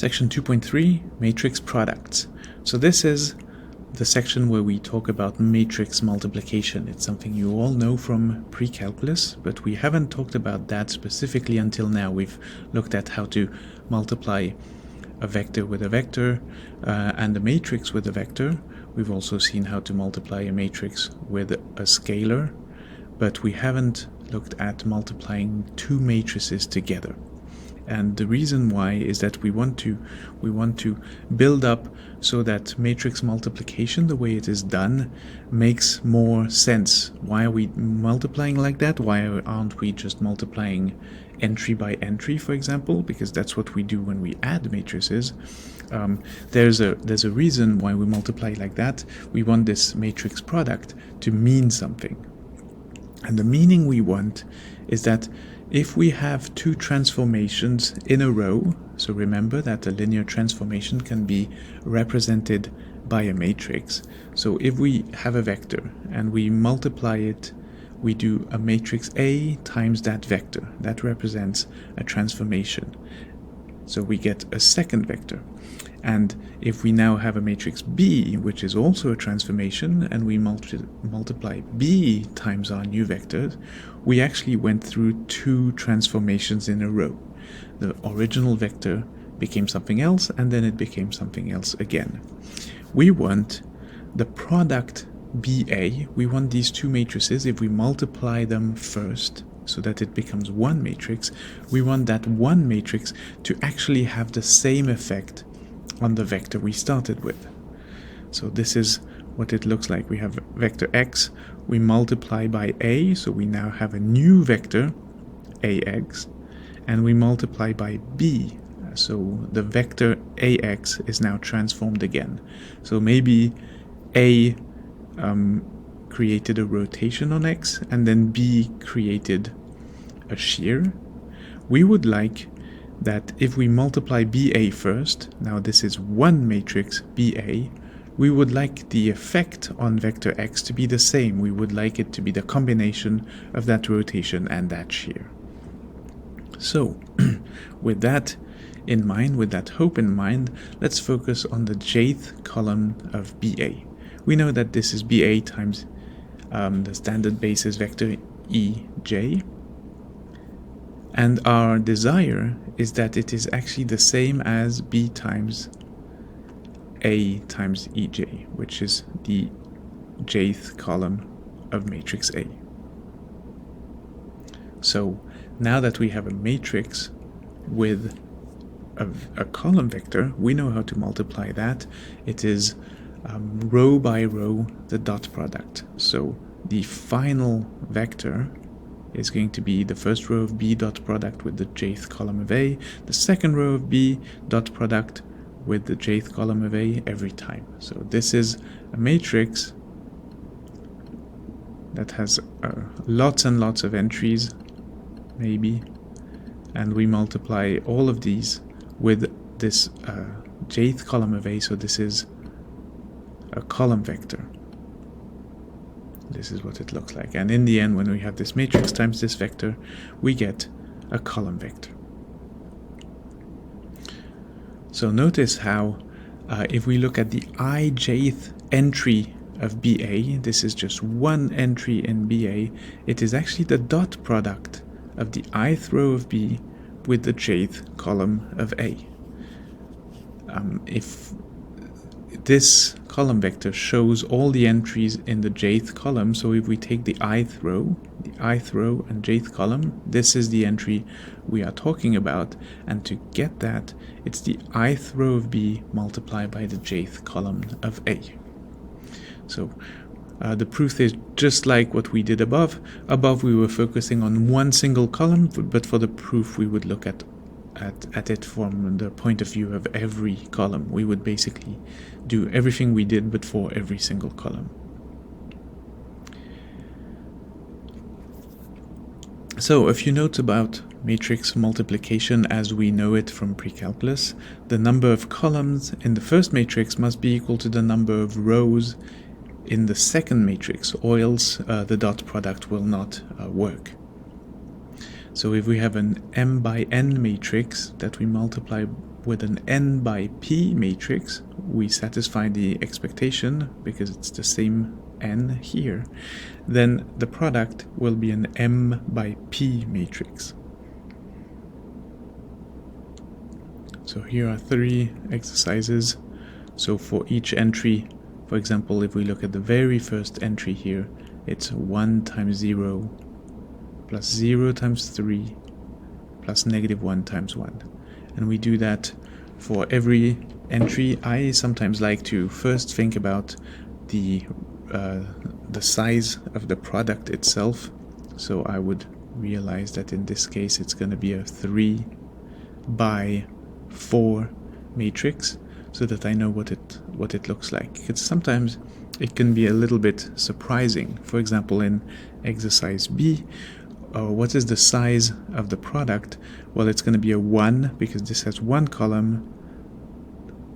Section 2.3, matrix products. So this is the section where we talk about matrix multiplication. It's something you all know from pre-calculus, but we haven't talked about that specifically until now. We've looked at how to multiply a vector with a vector and a matrix with a vector. We've also seen how to multiply a matrix with a scalar, but we haven't looked at multiplying two matrices together. And the reason why is that we want to build up so that matrix multiplication, the way it is done, makes more sense. Why are we multiplying like that? Why aren't we just multiplying entry by entry, for example? Because that's what we do when we add matrices. There's a reason why we multiply like that. We want this matrix product to mean something. And the meaning we want is that if we have two transformations in a row, so remember that a linear transformation can be represented by a matrix. So if we have a vector and we multiply it, we do a matrix A times that vector. That represents a transformation. So we get a second vector. And if we now have a matrix B, which is also a transformation, and we multiply B times our new vector, we actually went through two transformations in a row. The original vector became something else, and then it became something else again. We want the product BA, we want these two matrices, if we multiply them first, so that it becomes one matrix, we want that one matrix to actually have the same effect on the vector we started with. So this is what it looks like. We have vector x, we multiply by a, so we now have a new vector, ax, and we multiply by b, so the vector ax is now transformed again. So maybe a created a rotation on x, and then b created a shear. We would like that if we multiply BA first, now this is one matrix BA, we would like the effect on vector x to be the same. We would like it to be the combination of that rotation and that shear. So, with that in mind, with that hope in mind, let's focus on the jth column of BA. We know that this is BA times the standard basis vector EJ. And our desire is that it is actually the same as B times A times EJ, which is the jth column of matrix A. So now that we have a matrix with a column vector, we know how to multiply that. It is row by row the dot product. So the final vector is going to be the first row of B dot product with the jth column of A, the second row of B dot product with the jth column of A every time. So this is a matrix that has lots and lots of entries, maybe, and we multiply all of these with this jth column of A, so this is a column vector. This is what it looks like. And in the end, when we have this matrix times this vector, we get a column vector. So notice how if we look at the ijth entry of BA, this is just one entry in BA, it is actually the dot product of the ith row of B with the jth column of A. If this column vector shows all the entries in the jth column, so if we take the ith row and jth column, this is the entry we are talking about, and to get that, it's the ith row of B multiplied by the jth column of A. So the proof is just like what we did above. Above we were focusing on one single column, but for the proof we would look at it from the point of view of every column. We would basically do everything we did but for every single column. So a few notes about matrix multiplication as we know it from pre-calculus. The number of columns in the first matrix must be equal to the number of rows in the second matrix, or else the dot product will not work. So if we have an m by n matrix that we multiply with an n by p matrix, we satisfy the expectation because it's the same n here, then the product will be an m by p matrix. So here are 3 exercises. So for each entry, for example, if we look at the very first entry here, it's 1 times 0 plus 0 times 3 plus negative 1 times 1. And we do that for every entry. I sometimes like to first think about the size of the product itself. So I would realize that in this case it's going to be a 3 by 4 matrix, so that I know what it looks like. Because sometimes it can be a little bit surprising. For example, in exercise B, what is the size of the product? Well, it's going to be a 1 because this has 1 column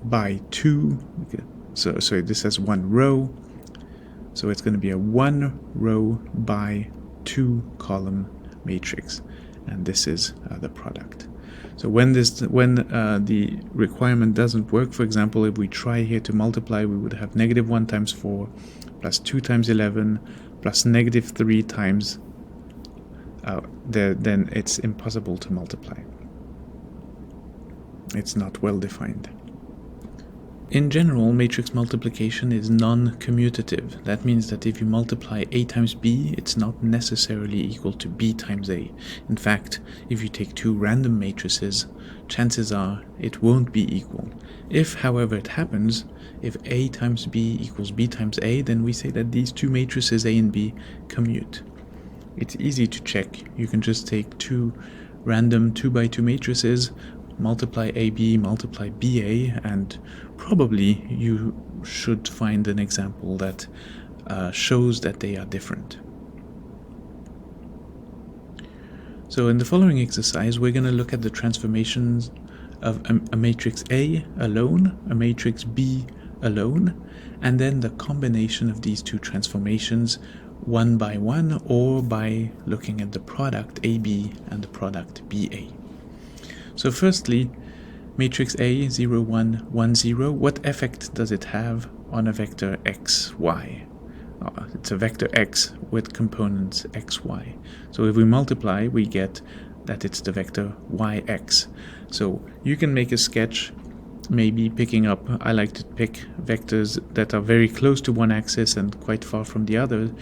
by 2. Okay. So this has 1 row. So it's going to be a 1 row by 2 column matrix, and this is the product. So when the requirement doesn't work, for example, if we try here to multiply, we would have negative 1 times 4 plus 2 times 11 plus negative 3 times, then it's impossible to multiply. It's not well defined. In general, matrix multiplication is non-commutative. That means that if you multiply A times B, it's not necessarily equal to B times A. In fact, if you take 2 random matrices, chances are it won't be equal. If, however, it happens, if A times B equals B times A, then we say that these 2 matrices A and B commute. It's easy to check. You can just take 2 random 2 by 2 matrices, multiply AB, multiply BA, and probably you should find an example that shows that they are different. So in the following exercise, we're going to look at the transformations of a matrix A alone, a matrix B alone, and then the combination of these 2 transformations one by one, or by looking at the product AB and the product BA. So firstly, matrix A, 0, 1, 1, 0, what effect does it have on a vector x, y? It's a vector x with components x, y. So if we multiply, we get that it's the vector yx. So you can make a sketch, maybe picking up, I like to pick vectors that are very close to one axis and quite far from the other,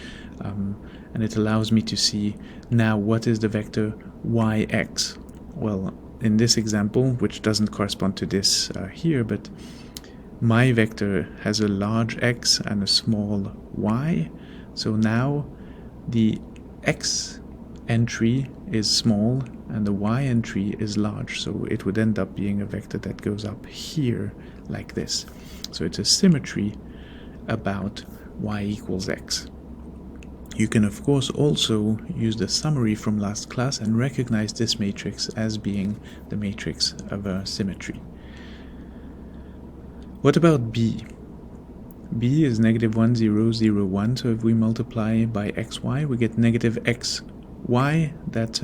and it allows me to see now what is the vector yx. Well, in this example, which doesn't correspond to this here, but my vector has a large x and a small y. So now the x entry is small and the y entry is large. So it would end up being a vector that goes up here like this. So it's a symmetry about y equals x. You can of course also use the summary from last class and recognize this matrix as being the matrix of a symmetry. What about B? B is negative 1, 0, 0, 1, so if we multiply by xy, we get negative xy. That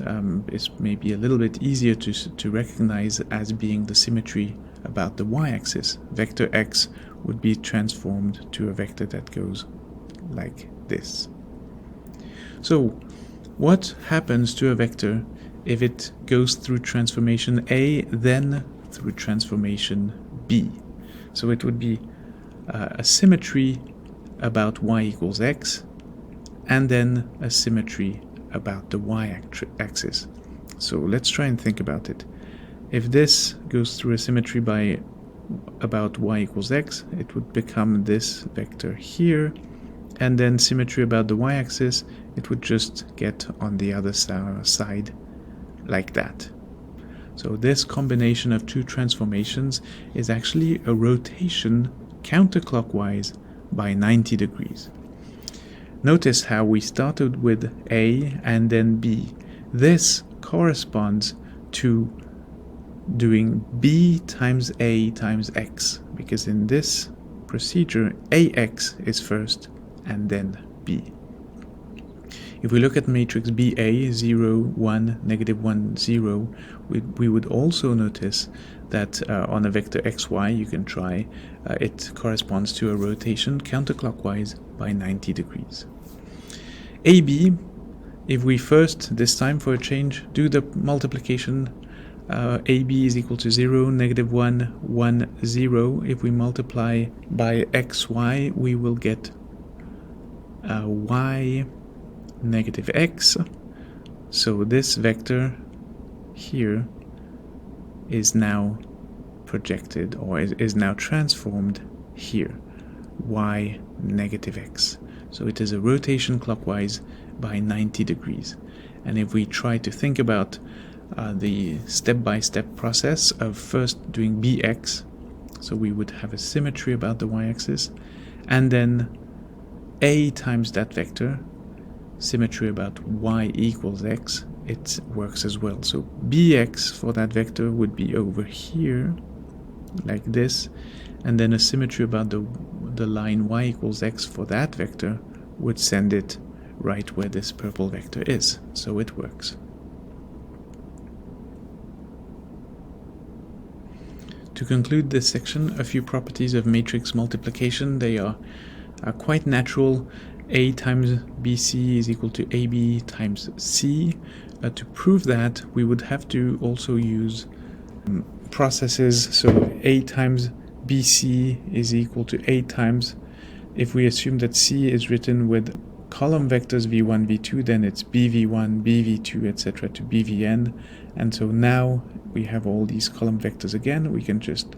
is maybe a little bit easier to recognize as being the symmetry about the y-axis. Vector x would be transformed to a vector that goes like this. So, what happens to a vector if it goes through transformation A, then through transformation B? So it would be a symmetry about y equals x, and then a symmetry about the y-axis. So let's try and think about it. If this goes through a symmetry about y equals x, it would become this vector here, and then symmetry about the y-axis, it would just get on the other side like that. So this combination of 2 transformations is actually a rotation counterclockwise by 90 degrees. Notice how we started with A and then B. This corresponds to doing B times A times X, because in this procedure AX is first and then B. If we look at matrix BA 0, 1, negative 1, 0, we would also notice that on a vector xy you can try, it corresponds to a rotation counterclockwise by 90 degrees. AB, if we first, this time for a change, do the multiplication, AB is equal to 0, negative 1, 1, 0. If we multiply by xy, we will get y negative x. So this vector here is now projected, or is now transformed here, y negative x. So it is a rotation clockwise by 90 degrees. And if we try to think about the step-by-step process of first doing bx, so we would have a symmetry about the y-axis, and then a times that vector, symmetry about y equals x, it works as well. So bx for that vector would be over here, like this, and then a symmetry about the line y equals x for that vector would send it right where this purple vector is. So it works. To conclude this section, a few properties of matrix multiplication. They are quite natural. A times BC is equal to AB times C. To prove that, we would have to also use processes. So A times BC is equal to A times, if we assume that C is written with column vectors v1, v2, then it's bv1, bv2, etc. to bvn. And so now we have all these column vectors again. We can just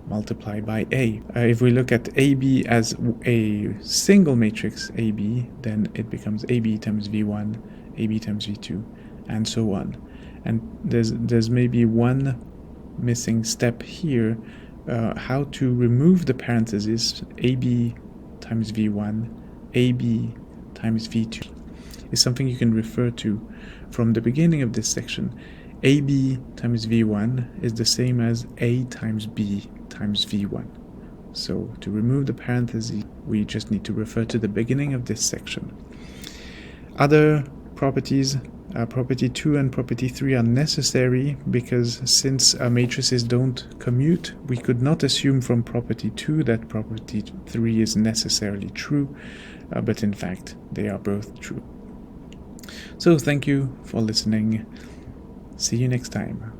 multiply by A. If we look at AB as a single matrix AB, then it becomes AB times V1, AB times V2, and so on. And there's maybe one missing step here, how to remove the parentheses AB times V1, AB times V2 is something you can refer to from the beginning of this section. AB times V1 is the same as A times B times V1. So to remove the parentheses, we just need to refer to the beginning of this section. Other properties, property 2 and property 3 are necessary because since matrices don't commute, we could not assume from property 2 that property 3 is necessarily true, but in fact they are both true. So thank you for listening. See you next time.